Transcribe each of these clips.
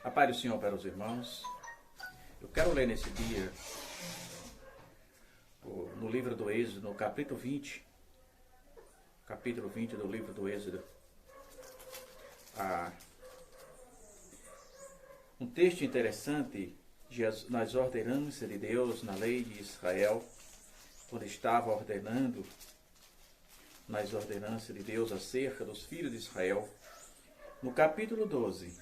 A paz do Senhor para os irmãos. Eu quero ler nesse dia, no livro do Êxodo, no capítulo 20 do livro do Êxodo, um texto interessante nas ordenanças de Deus, na lei de Israel, quando estava ordenando nas ordenanças de Deus acerca dos filhos de Israel, no capítulo 12,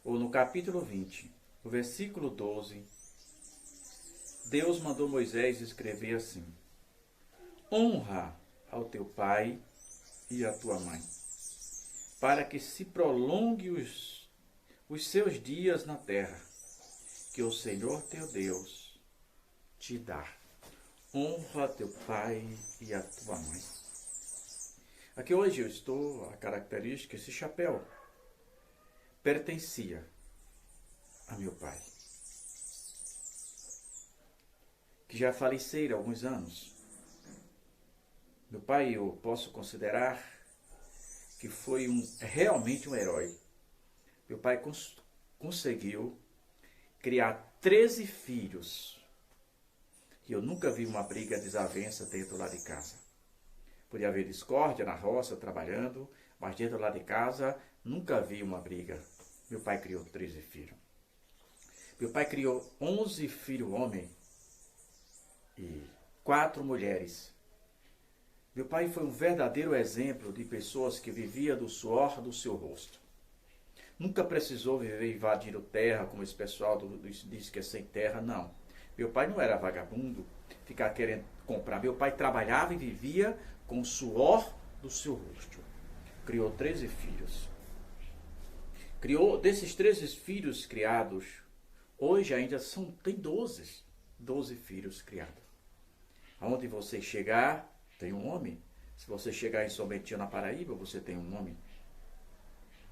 ou no capítulo 20, no versículo 12, Deus mandou Moisés escrever assim: honra ao teu pai e à tua mãe, para que se prolongue os seus dias na terra, que o Senhor teu Deus te dá. Honra teu pai e a tua mãe. Aqui hoje eu estou, a característica, esse chapéu pertencia a meu pai, que já faleceu há alguns anos. Meu pai, eu posso considerar que foi realmente um herói. Meu pai conseguiu criar 13 filhos. E eu nunca vi uma briga, desavença dentro lá de casa. Podia haver discórdia na roça, trabalhando, mas dentro lá de casa, nunca vi uma briga. Meu pai criou 13 filhos. Meu pai criou 11 filhos homens e 4 mulheres. Meu pai foi um verdadeiro exemplo de pessoas que viviam do suor do seu rosto. Nunca precisou viver invadindo terra, como esse pessoal diz que é sem terra, não. Meu pai não era vagabundo, ficar querendo comprar. Meu pai trabalhava e vivia com o suor do seu rosto. Criou 13 filhos. Criou, desses 13 filhos criados, hoje ainda tem 12 filhos criados. Aonde você chegar, tem um homem. Se você chegar em São Bentinho, na Paraíba, você tem um homem.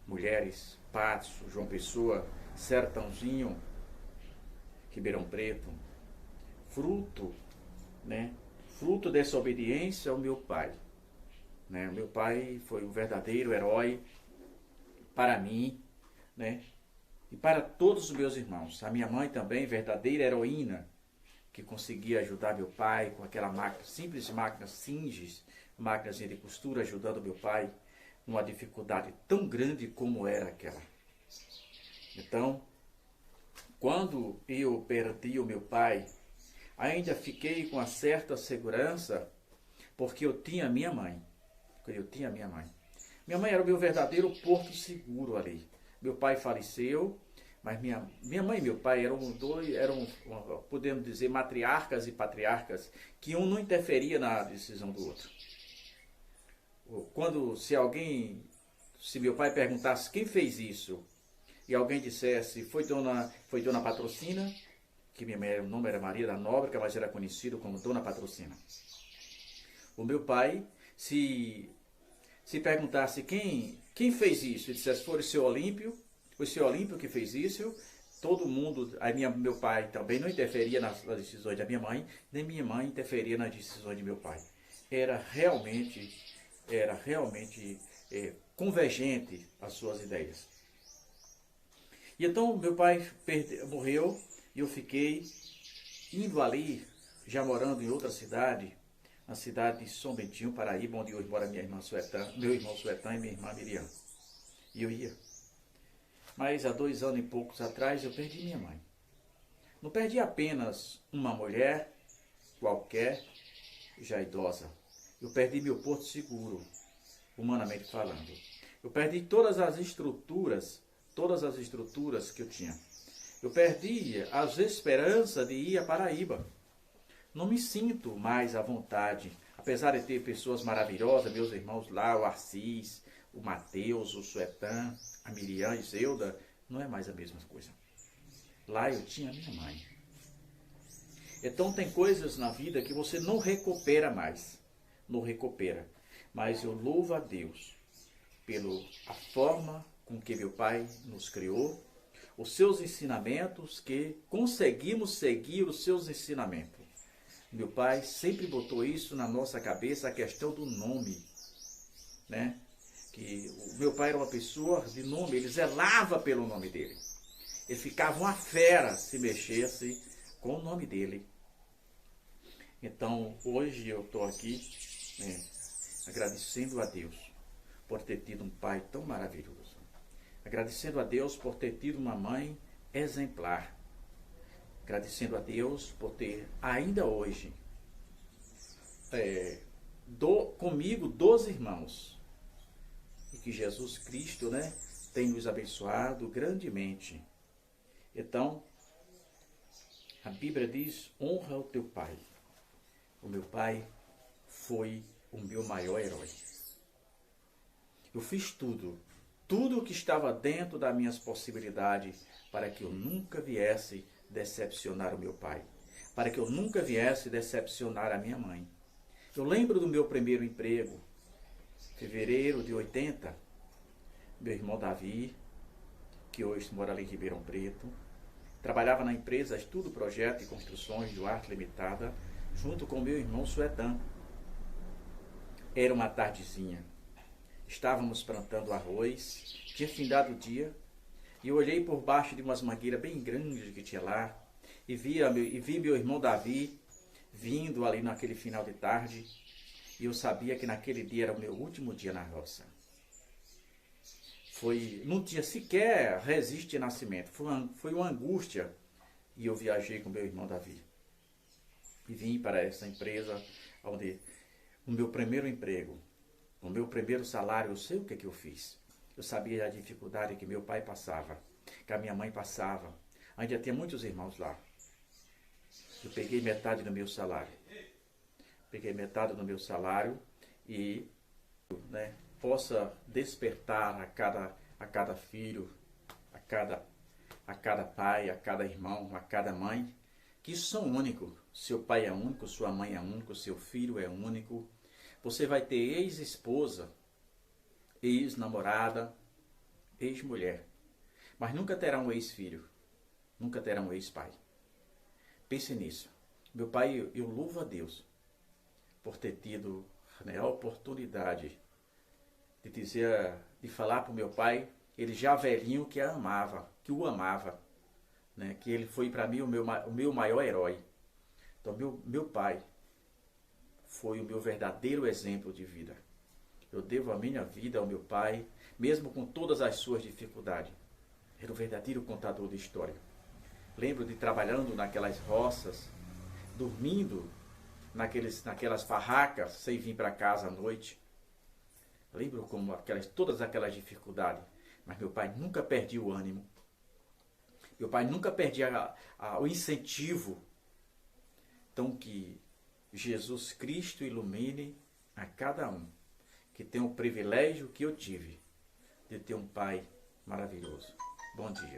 Mulheres, Patos, João Pessoa, Sertãozinho, Ribeirão Preto. Fruto dessa obediência ao meu pai. O meu pai foi um verdadeiro herói para mim, e para todos os meus irmãos. A minha mãe também, verdadeira heroína, que conseguia ajudar meu pai com aquela máquina, simples máquina Singer, máquinazinha de costura, ajudando meu pai numa dificuldade tão grande como era aquela. Então, quando eu perdi o meu pai, ainda fiquei com uma certa segurança, porque eu tinha minha mãe. Minha mãe era o meu verdadeiro porto seguro ali. Meu pai faleceu, mas minha mãe e meu pai eram podemos dizer, matriarcas e patriarcas, que um não interferia na decisão do outro. Se meu pai perguntasse quem fez isso, e alguém dissesse, foi Dona Patrocina, que o nome era Maria da Nóbrega, mas era conhecido como Dona Patrocina. O meu pai, se perguntasse quem fez isso, e dissesse, foi o seu Olímpio que fez isso, todo mundo, meu pai também não interferia nas decisões da minha mãe, nem minha mãe interferia nas decisões de meu pai. Era realmente convergente as suas ideias. E então meu pai morreu e eu fiquei indo ali, já morando em outra cidade, na cidade de São Bentinho, Paraíba, onde hoje mora meu irmão Suetã e minha irmã Miriam. E eu ia. Mas há 2 anos e poucos atrás eu perdi minha mãe. Não perdi apenas uma mulher qualquer, já idosa. Eu perdi meu porto seguro, humanamente falando. Eu perdi todas as estruturas que eu tinha. Eu perdi as esperanças de ir a Paraíba. Não me sinto mais à vontade, apesar de ter pessoas maravilhosas, meus irmãos lá, o Assis, o Mateus, o Suetã, a Miriam e Zeuda, não é mais a mesma coisa. Lá eu tinha minha mãe. Então tem coisas na vida que você não recupera mais. Não recupera. Mas eu louvo a Deus pela forma com que meu pai nos criou, os seus ensinamentos, que conseguimos seguir os seus ensinamentos. Meu pai sempre botou isso na nossa cabeça, a questão do nome, que o meu pai era uma pessoa de nome, ele zelava pelo nome dele. Ele ficava uma fera se mexesse com o nome dele. Então, hoje eu estou aqui, né, agradecendo a Deus por ter tido um pai tão maravilhoso. Agradecendo a Deus por ter tido uma mãe exemplar. Agradecendo a Deus por ter, ainda hoje, comigo 12 irmãos. E que Jesus Cristo, né, tem nos abençoado grandemente. Então, a Bíblia diz, honra o teu pai. O meu pai foi o meu maior herói. Eu fiz tudo o que estava dentro das minhas possibilidades para que eu nunca viesse decepcionar o meu pai, para que eu nunca viesse decepcionar a minha mãe. Eu lembro do meu primeiro emprego, fevereiro de 80, meu irmão Davi, que hoje mora ali em Ribeirão Preto, trabalhava na empresa Estudo Projeto e Construções Duarte Limitada, junto com meu irmão Suetan. Era uma tardezinha. Estávamos plantando arroz, tinha findado o dia, e eu olhei por baixo de umas mangueiras bem grandes que tinha lá, e vi meu irmão Davi vindo ali naquele final de tarde, e eu sabia que naquele dia era o meu último dia na roça. Não tinha sequer registro de nascimento, foi uma angústia, e eu viajei com meu irmão Davi. E vim para essa empresa, onde o meu primeiro emprego, o meu primeiro salário, eu sei o que eu fiz. Eu sabia a dificuldade que meu pai passava, que a minha mãe passava. Ainda tinha muitos irmãos lá. Eu peguei metade do meu salário. E, né, possa despertar a cada filho, a cada pai, a cada irmão, a cada mãe, que são únicos. Seu pai é único, sua mãe é único, seu filho é único. Você vai ter ex-esposa, ex-namorada, ex-mulher, mas nunca terá um ex-filho, nunca terá um ex-pai. Pense nisso. Meu pai, eu louvo a Deus por ter tido, né, a oportunidade de falar para o meu pai, ele já velhinho, que o amava, né, que ele foi para mim o meu maior herói. Então meu pai foi o meu verdadeiro exemplo de vida. Eu devo a minha vida ao meu pai, mesmo com todas as suas dificuldades. Era o verdadeiro contador de história. Lembro de trabalhando naquelas roças, dormindo naquelas barracas, sem vir para casa à noite. Lembro como todas aquelas dificuldades. Mas meu pai nunca perdia o ânimo. Meu pai nunca perdia o incentivo. Então que Jesus Cristo ilumine a cada um que tem o privilégio que eu tive de ter um pai maravilhoso. Bom dia.